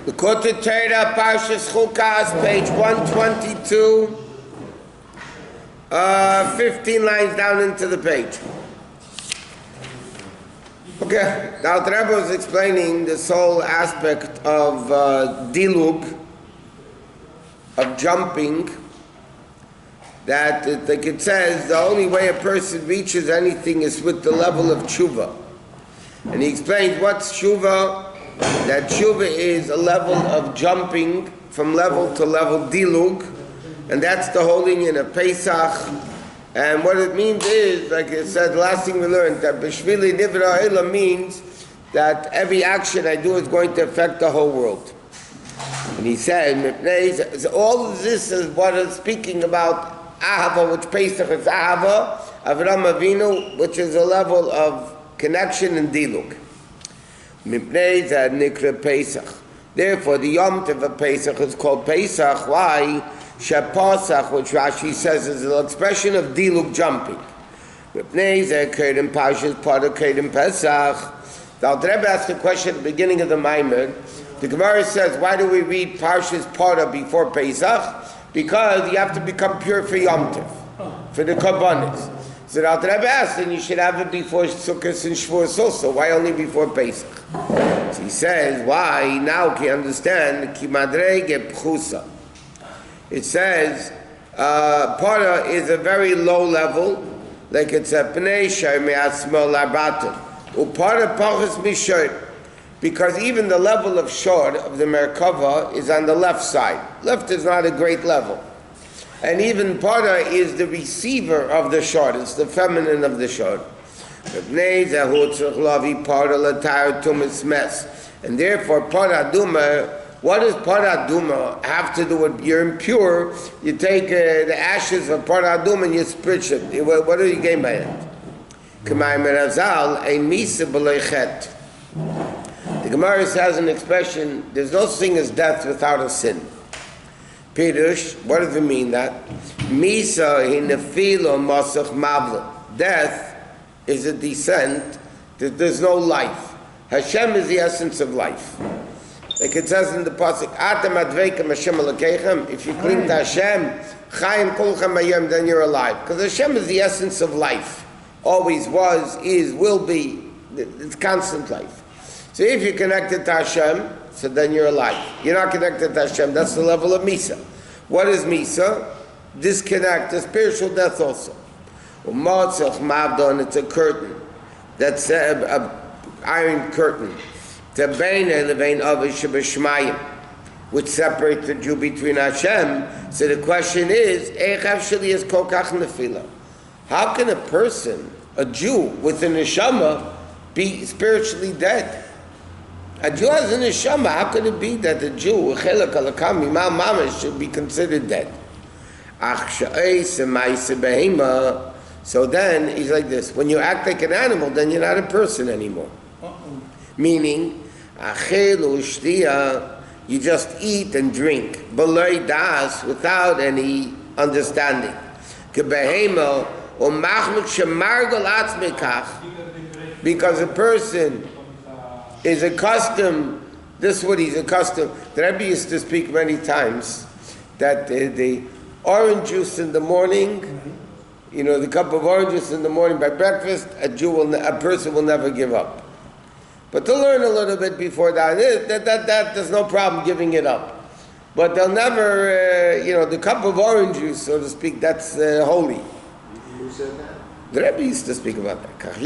Likkutei Torah, Parshas Chukat, page 122, 15 lines down into the page. Okay, now the Rabbi was explaining this whole aspect of dilug, of jumping, that like it says, the only way a person reaches anything is with the level of tshuva. And he explains what's tshuva. That tshuva is a level of jumping from level to level, dilug, and that's the holding in a Pesach. And what it means is, like I said, the last thing we learned, that b'shvili nivra ha'olam means that every action I do is going to affect the whole world. And he said, all of this is what is speaking about ahava, which Pesach is ahava, Avraham Avinu, which is a level of connection and dilug. Therefore, the Yom Tov of Pesach is called Pesach. Why? Shepasach, which Rashi says is an expression of dilug, jumping. Part of Pesach. Now, the Rebbe asked a question at the beginning of the Maimer. The Gemara says, why do we read Parshas Parah before Pesach? Because you have to become pure for Yom Tov, for the Karbanos. So now the Rebbe asked, and you should have it before Sukkot and Shavuos also. Why only before Pesach? So he says, why? Now can you understand? Ki madrege pchusa. It says, Parah is a very low level, like it's a pnei shar me'atzmo labaton. Uparah pachas mishor. Because even the level of shor, of the Merkava, is on the left side. Left is not a great level. And even Parah is the receiver of the shor. It's the feminine of the shor. And therefore, Parah Duma, what does Parah Duma have to do with you're impure? You take the ashes of Parah Duma and you spritz it. What do you gain by it? The Gemara has an expression, there's no such thing as death without a sin. Pirush, what does it mean that? Misa hinafilo masach mavla. Death is a descent, there's no life. Hashem is the essence of life. Like it says in the pasuk, Atem adveikem Hashem alakechem. If you cling to Hashem, Chaim kolchem hayom, then you're alive. Because Hashem is the essence of life. Always was, is, will be. It's constant life. So if you're connected to Hashem, so then you're alive. You're not connected to Hashem, that's the level of Misa. What is Misa? Disconnect, a spiritual death also. Umatzach mavdon, it's a curtain. That's an iron curtain. Which separates the Jew between Hashem. So the question is, how can a person, a Jew with a neshama, be spiritually dead? A Jew has a neshama. How could it be that a Jew, should be considered dead? So then he's like this: when you act like an animal, then you're not a person anymore. Meaning, you just eat and drink, without any understanding. Because a person is accustomed, this is what he's accustomed. The Rabbi used to speak many times that the orange juice in the morning, the cup of orange juice in the morning by breakfast, a person will never give up. But to learn a little bit before that there's no problem giving it up. But they'll never, the cup of orange juice, so to speak, that's holy. Who said that? The Rabbi used to speak about that.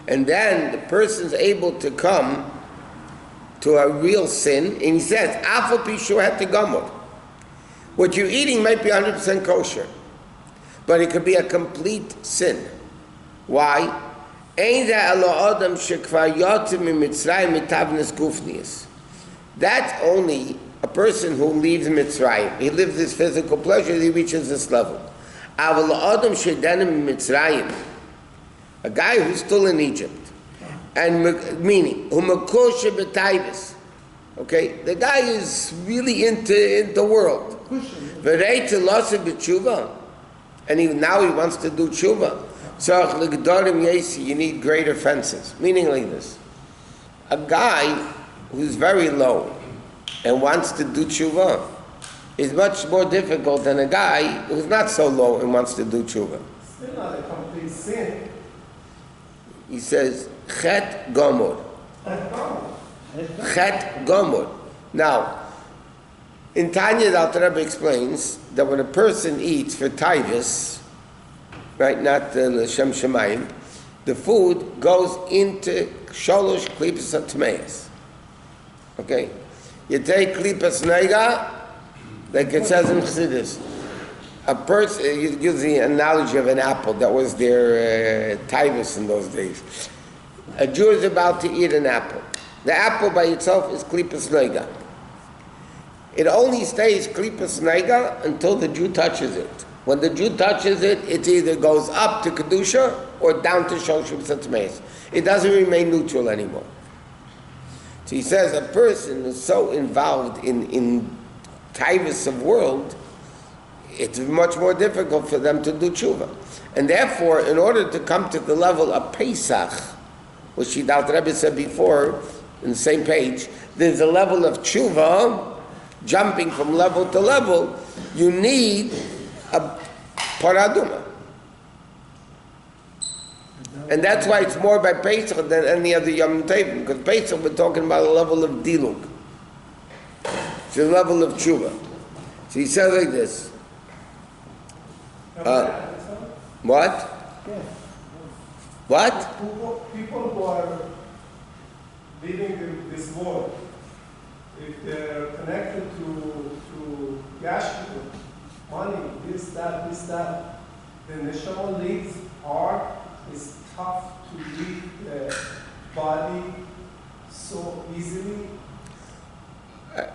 And then the person's able to come to a real sin, and he says, Afal pishu had to gomor. What you're eating might be 100% kosher, but it could be a complete sin. Why? That's only a person who leaves Mitzrayim. He lives this physical pleasure, he reaches this level. A guy who's still in Egypt, and meaning, okay, the guy is really into the world. And now he wants to do tshuva. You need greater fences. Meaning like this. a guy who's very low and wants to do tshuva is much more difficult than a guy who's not so low and wants to do tshuva. Still not a complete sin. He says, Chet Gomor. Chet Gomor. Now, in Tanya, the Alter Rebbe explains that when a person eats for taivus, right, not l'shem shemayim, the food goes into sholosh klipas atmeis. Okay? You take klipas nega, like it says in Chassidus. A person, you use the analogy of an apple, that was their taivus in those days. A Jew is about to eat an apple. The apple by itself is klipas nega. It only stays klipas nega until the Jew touches it. When the Jew touches it, it either goes up to kedusha or down to sholosh atmeis. It doesn't remain neutral anymore. So he says a person is so involved in taivus of world, it's much more difficult for them to do tshuva. And therefore, in order to come to the level of Pesach, which the Alter Rebbe said before, in the same page, there's a level of tshuva, jumping from level to level, you need a paraduma. And that's why it's more by Pesach than any other Yom Tov, because Pesach we're talking about a level of dilug. It's a level of tshuva. So he says like this. What? What? People who are living in this world, if they're connected to cash, money, this, that, the neshama leads hard. It's tough to leave the body so easily.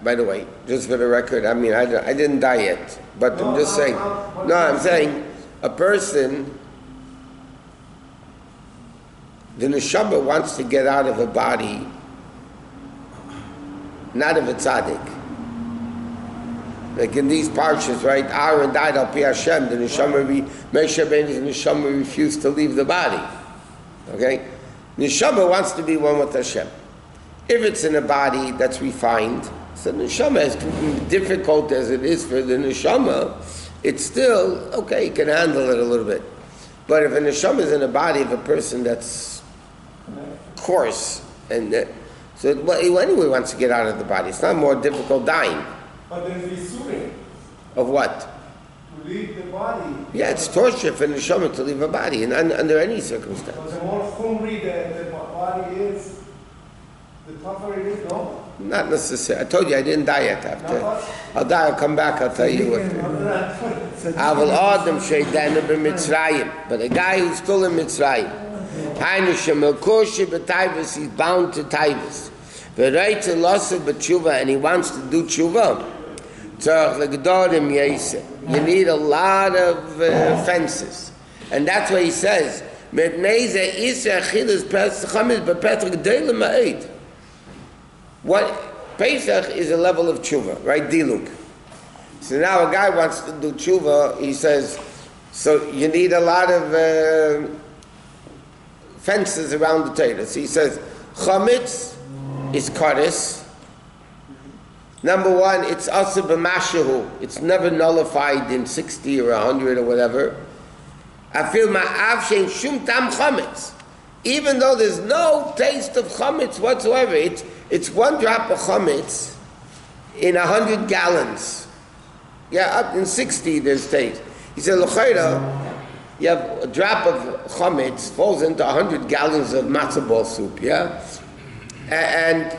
By the way, just for the record, I mean, I didn't die yet, but I'm just saying. I'm saying a person, the neshama wants to get out of a body, not of a tzaddik. Like in these parshas, right? Aaron died al pi Hashem. The neshama, Moshe Rabbeinu's neshama refused to leave the body. Okay, neshama wants to be one with Hashem. If it's in a body that's refined, so the neshama, as difficult as it is for the neshama, it's still okay. You can handle it a little bit. But if a neshama is in a body of a person that's coarse, and he anyway wants to get out of the body. It's not more difficult dying. But there's Yisurim. Of what? To leave the body. Yeah, it's torture for the neshama to leave a body, under any circumstance. So the more chumri the body is, the tougher it is, no? Not necessarily. I told you I didn't die yet. After I'll die, I'll come back, I'll tell you what. Aval Adam Sheidana b'Mitzrayim. But a guy who's still in Mitzrayim. Hainu shemelkoshi b'taivus, he's bound to taivus. V'reitze losa b'tshuva, and he wants to do tshuva. You need a lot of fences. And that's what he says. What Pesach is a level of tshuva, right? Diluk. So now a guy wants to do tshuva, he says, so you need a lot of fences around the Torah. So he says, chametz is kares. Number one, it's asa b'mashahu. It's never nullified in 60 or 100 or whatever. I feel ma'av shein shum tam chametz. Even though there's no taste of chametz whatsoever, it's one drop of chametz in 100 gallons. Yeah, up in 60 there's taste. He said, l'chayra, you have a drop of chametz falls into 100 gallons of matzah ball soup, yeah? And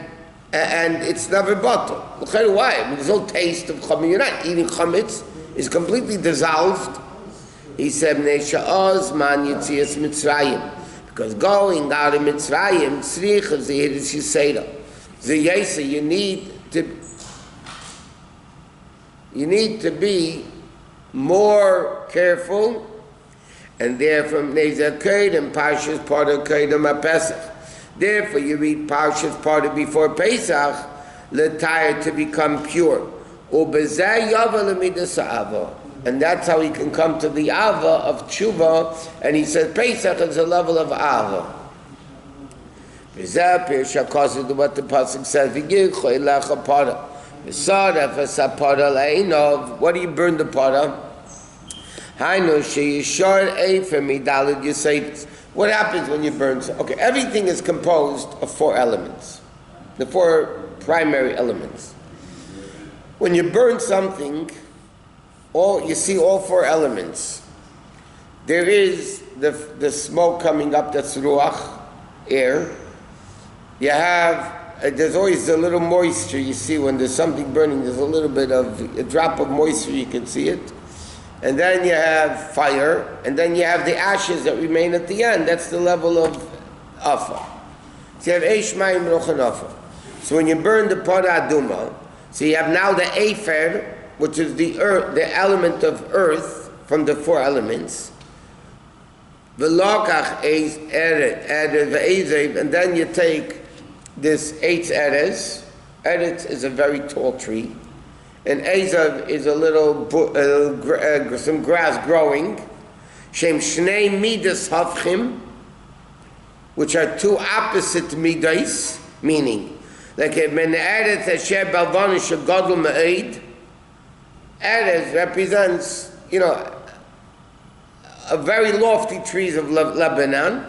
it's never bottled. Why? I mean, there's no taste of chametz. You're not eating chametz. It's completely dissolved. He said, "Neisha'oz man yitzias Mitzrayim." Because going out of Mitzrayim, tzrich of zehiris yisera. Zeyesa, you need to be more careful. And therefore, Nezah Kedem, Parshas part of Kedem HaPesach. Therefore, you read Parshas part of before Pesach, l'tayr, to become pure. Ubezeh yava l'midas ha'ava. And that's how he can come to the ava of tshuva. And he says Pesach is a level of ava. What the pasuk says, what do you burn the pot What happens when you burn? Okay, everything is composed of 4 elements, the 4 primary elements. When you burn something, you see all 4 elements. There is the smoke coming up, that's ruach, air. You have, there's always a little moisture. You see when there's something burning, there's a drop of moisture, you can see it. And then you have fire, and then you have the ashes that remain at the end. That's the level of afa. So you have eish, mayim, ruach, and afa. So when you burn the Torah aduma, so you have now the Heifer, which is the earth, the element of earth from the 4 elements. V'lokach eretz, and then you take this eitz eretz. Eretz is a very tall tree, and ezav is a little some grass growing. Shem shnei midas hafchim, which are 2 opposite midas, meaning like men eretz asher balvan shegadol me'ed. Eretz represents, a very lofty trees of Lebanon,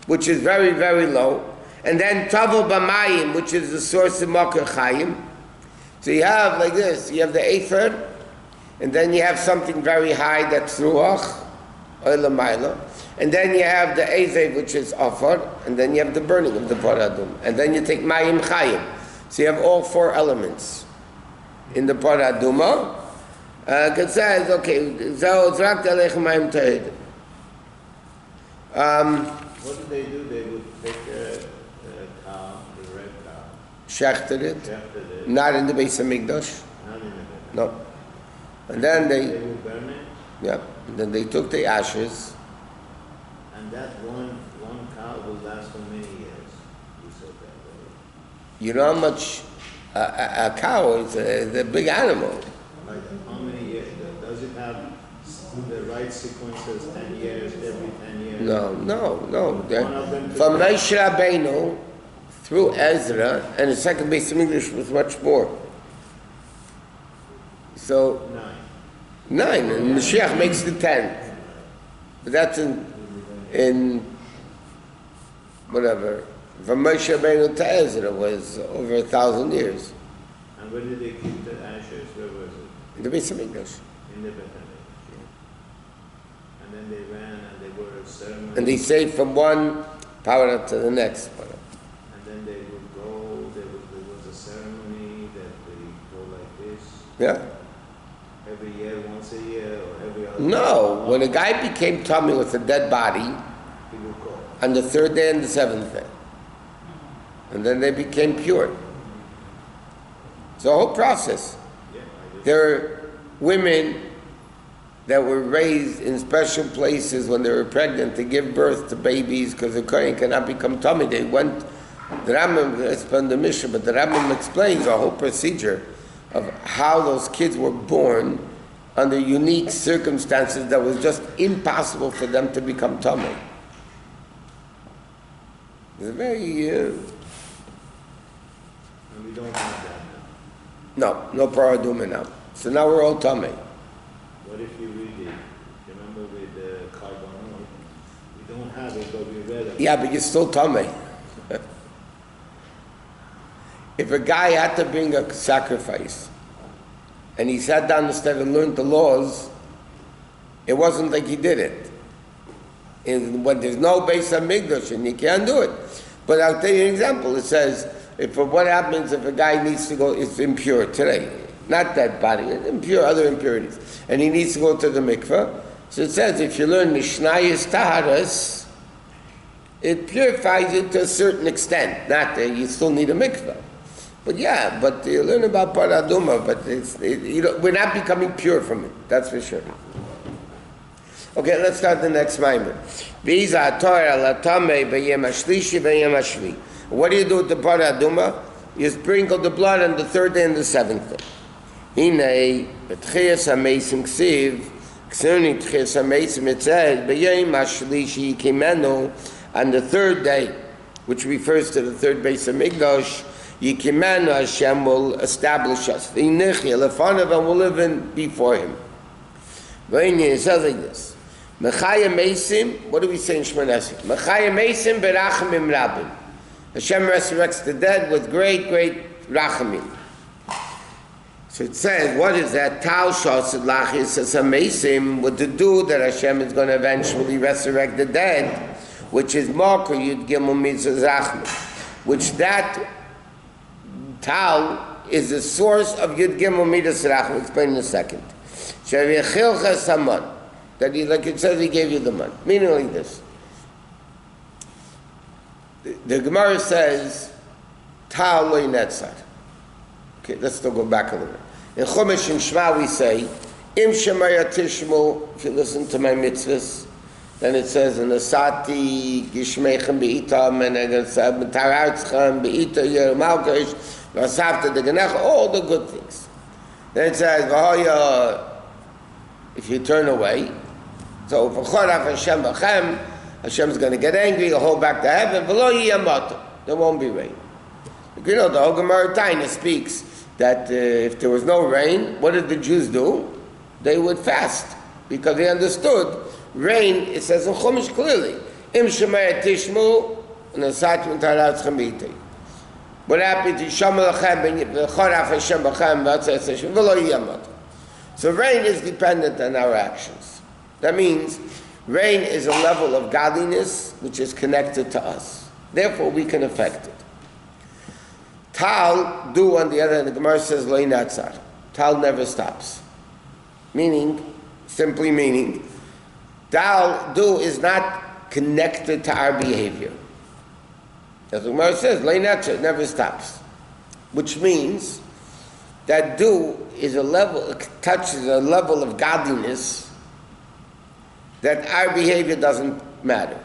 which is very, very low, and then Tavel Bamayim, which is the source of Makar Chayim. So you have like this, you have the Heifer, and then you have something very high that's Ruach, Oila, and then you have the Ezev, which is Afar, and then you have the burning of the Paradum, and then you take Mayim Chayim. So you have all 4 elements in the Paraduma. It says, okay, what did they do? They would take a cow, the red cow, shechted it, not in the Beis Hamikdash. Not in the No. And then they would burn it? Yeah. And then they took the ashes. And that one cow will last for many years. You said that, right? You know how much a cow is a big animal. Like how many years? Does it have the right sequences, 10 years, every 10 years? No. From From Moshe Rabbeinu through Ezra, and the second Beis Hamikdash was much more. So 9, and Mashiach makes the 10th. But that's in whatever. From Moshe Rabbeinu to Ezra was over 1,000 years. And where did they keep the ashes? Where was it? In the Beis Hamikdash. In the Beit Hamikdash. And then they ran and they were a ceremony. And they say from one power to the next power. And then they would go, there was a ceremony that they go like this. Yeah. Every year, once a year, or every other No, when a guy became tummy with a dead body, he would go. on the 3rd day and the 7th day. And then they became pure. It's a whole process. Yeah, There are women that were raised in special places when they were pregnant to give birth to babies because the Kohen cannot become tummy. They went, the Rambam, it's from the Mishnah, but the Rambam explains a whole procedure of how those kids were born under unique circumstances that was just impossible for them to become tummy. It's very... And we don't have that now. No paraduma now. So now we're all tummy. What if you read it? Remember with the carbon? We don't have it, but we read it. Yeah, but you're still tummy. If a guy had to bring a sacrifice and he sat down instead and learned the laws, it wasn't like he did it. And when there's no Beis Hamikdash and you can't do it. But I'll tell you an example. It says, what happens if a guy needs to go, it's impure today. Not that body, impure, other impurities. And he needs to go to the mikveh. So it says, if you learn Mishnayos Taharas, it purifies it to a certain extent. Not that you still need a mikveh. But yeah, but you learn about paraduma, but we're not becoming pure from it. That's for sure. Okay, let's start the next Maimer. What do you do with the paraduma? You sprinkle the blood on the 3rd day and the 7th day. Concerning Tchias HaMeisim, it says, B'yom HaShlishi Yikimenu, on the third day, which refers to the third base of Mikdash, Yikimenu, Hashem will establish us. V'yinichy, Lefanav, and we'll live in before Him. It says like this. Mechaya Meisim, what do we say in Shemona Esrei? Mechaya Meisim berachamim rabim. Hashem resurrects the dead with great, great rachamim. So it says, what is that? Tal Shas Lachis Meisim, with the do that Hashem is going to eventually resurrect the dead, which is Marker Yud Gimel Mitzvah Rachmim, which that Tal is the source of Yud Gimel Mitzvah Rachmim. We'll explain in a second. That he, like it says, he gave you the money. Meaning like this. The Gemara says, Tal loy netzar. Okay, let's still go back a little bit. In Chumash and Shema we say, Im shemaya tishmu, if you listen to my mitzvahs, then it says, Nasati gishmeichem be'itam, and taratzchem be'ita yermalkesh, vasavta deganech, all the good things. Then it says, V'hoya, if you turn away, so v'choraf Hashem b'chem, Hashem's going to get angry, he'll hold back to heaven, v'lo yiyamata, there won't be rain. You know, the Gemara Taina speaks that if there was no rain, what did the Jews do? They would fast, because they understood rain, it says in Chumash clearly, Im shemaya tishmu, nasat m'taratzchem b'itei. What happened to Shem Lachem, v'choraf Hashem b'chem, v'atzes Hashem, v'lo yiyamata. So rain is dependent on our actions. That means rain is a level of godliness which is connected to us. Therefore, we can affect it. Tal, do on the other hand, the Gemara says, Lo natzar. Tal never stops. Simply meaning, Tal, do is not connected to our behavior. As the Gemara says, Lo natzar, it never stops. Which means that do is a level, touches a level of godliness that our behavior doesn't matter.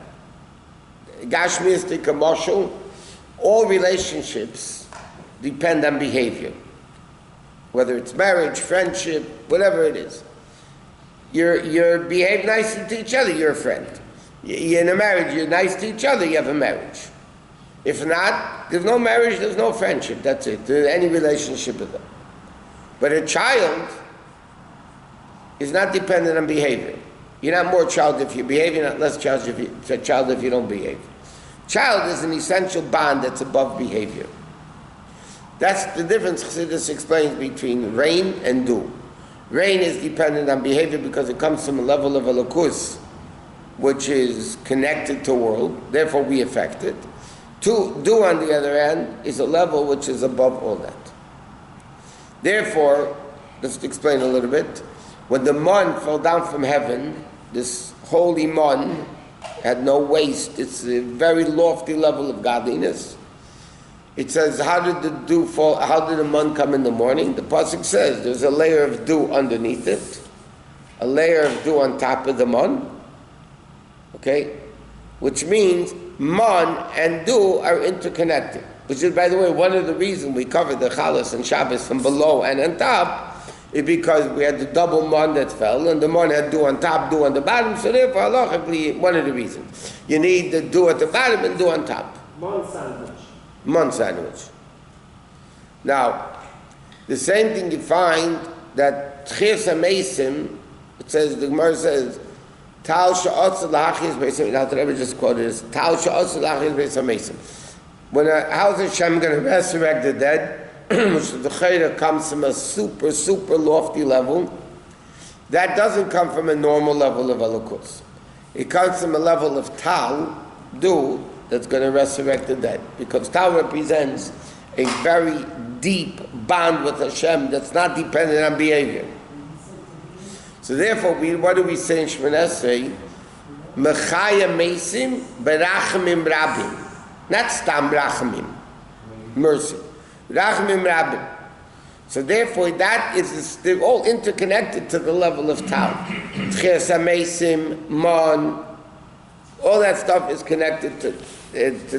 Gashmiistic commercial, all relationships depend on behavior. Whether it's marriage, friendship, whatever it is. You behave nicely to each other, you're a friend. You're in a marriage, you're nice to each other, you have a marriage. If not, there's no marriage, there's no friendship, that's it. There's any relationship with them. But a child is not dependent on behavior. You're not more child if you behave, you're not less child if you don't behave. Child is an essential bond that's above behavior. That's the difference Chassidus explains between rain and dew. Rain is dependent on behavior because it comes from a level of elokus, which is connected to the world, therefore we affect it. Dew, on the other hand, is a level which is above all that. Therefore, let's explain a little bit. When the man fell down from heaven, this holy man had no waste. It's a very lofty level of godliness. It says, how did the dew fall? How did the man come in the morning? The pasuk says there's a layer of dew underneath it, a layer of dew on top of the man. Okay, which means man and dew are interconnected. Which is, by the way, one of the reasons we covered the Chalas and Shabbos from below and on top, is because we had the double man that fell, and the man had dew on top, dew on the bottom, so therefore, halachically, one of the reasons. You need the dew at the bottom and dew on top. Man sandwich. Now, the same thing you find that Tchias HaMeisim, it says, the Gemara says, Tal she'otz l'achis b'esim, now the Rabbi just quoted this, Tal she'otz l'achis b'esim HaMeisim. How is Hashem going to resurrect the dead? Which the Chayra comes from a super, super lofty level. That doesn't come from a normal level of elokus. It comes from a level of Tal, dew, that's going to resurrect the dead. Because Tal represents a very deep bond with Hashem that's not dependent on behavior. So therefore, what do we say in Shemona Esrei? Mechaya Meisim berachmim rabim. Not stam rachamim, mercy. Rachamim rabim. So therefore, that is, they're all interconnected to the level of Tal. Tchias HaMeisim, man, all that stuff is connected to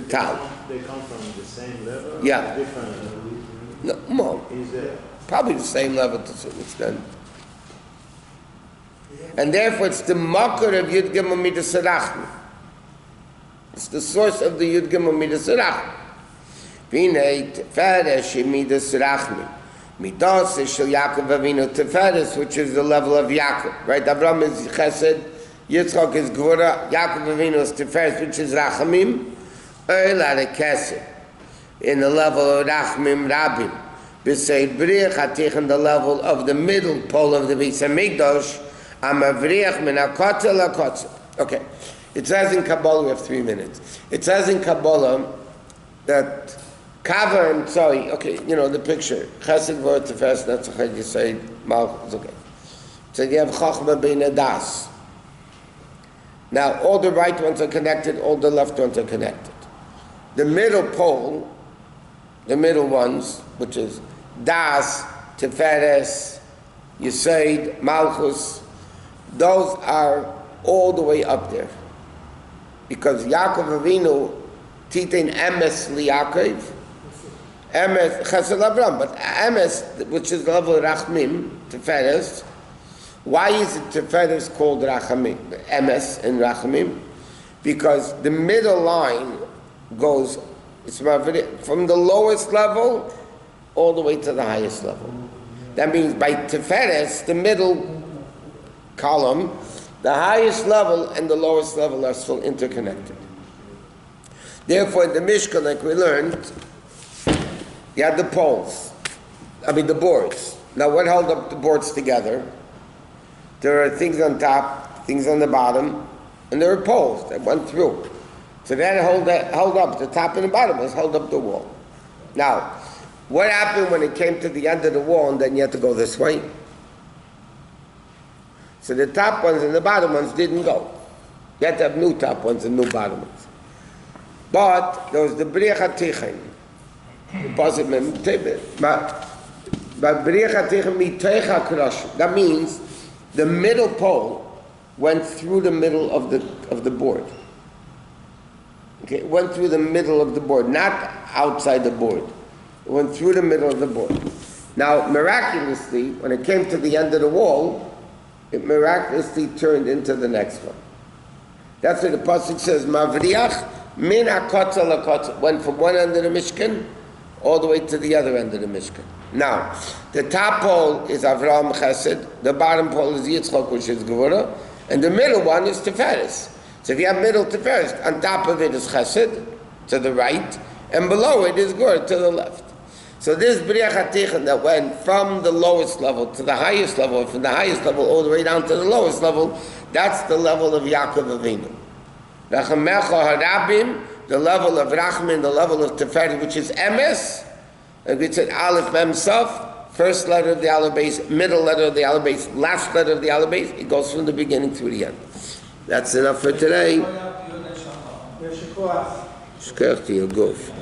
Tal. They come from the same level? Yeah. Different No, more. Is it? Probably the same level to a certain extent. And therefore it's the makar of Yud Gimel Midas Rachmi. It's the source of the Yud Gimel Midas Rachmi. V'nei Teferes Midas Rachmi. Midas is Shel Yaakov Avinu Teferes, which is the level of Yaakov. Right? Avraham is Chesed, Yitzchak is Gvura, Yaakov Avinu is Teferes, which is Rachamim. Oila Kesed, in the level of Rachmim Rabim. B'Seid Briach Hatich, in the level of the middle pole of the Beis Hamikdash. Amavriach min hakotel hakotel. Okay. It says in Kabbalah, we have 3 minutes. It says in Kabbalah that Kava and Tzoi, okay, you know the picture. Chesed V'or Tefes, Netzach Yisayid, Malch, it's okay. So you have Chachma Bein Adas. Now, all the right ones are connected, all the left ones are connected. The middle pole, the middle ones, which is Das, Teferes, Yisayid, Malchus, those are all the way up there. Because Yaakov Avinu, Titain Emes Liyaakov, Emes, Chesed Avram, but Emes, which is the level of Rachmim, Teferes, why is it Teferes called Rachamim, Emes and Rachamim? Because the middle line goes, it's from the lowest level all the way to the highest level. That means by Teferes, the middle column, the highest level and the lowest level are still interconnected. Therefore, in the Mishkan, like we learned, you had the poles, the boards. Now, what held up the boards together? There are things on top, things on the bottom, and there are poles that went through. So that held up, the top and the bottom was held up the wall. Now, what happened when it came to the end of the wall and then you had to go this way? So the top ones and the bottom ones didn't go. You had to have new top ones and new bottom ones. But there was the Briach HaTichim. That means the middle pole went through the middle of the board. Okay, it went through the middle of the board, not outside the board. It went through the middle of the board. Now, miraculously, when it came to the end of the wall, it miraculously turned into the next one. That's what the pasuk says, Mavriach min hakotel hakotel, went from one end of the Mishkan all the way to the other end of the Mishkan. Now, the top pole is Avraham Chesed, the bottom pole is Yitzchak, which is Gevurah, and the middle one is Teferes. So if you have middle Teferes, on top of it is Chesed, to the right, and below it is Gevurah, to the left. So this Briach HaTichon that went from the lowest level to the highest level, from the highest level all the way down to the lowest level, that's the level of Yaakov Avinu. Rachamecha Harabim, the level of Rachmin, the level of Teferes, which is Emes, and we said Aleph Mem Saf, first letter of the Aleph base, middle letter of the Aleph base, last letter of the Aleph base, it goes from the beginning to the end. That's enough for today. Shkech to your goof.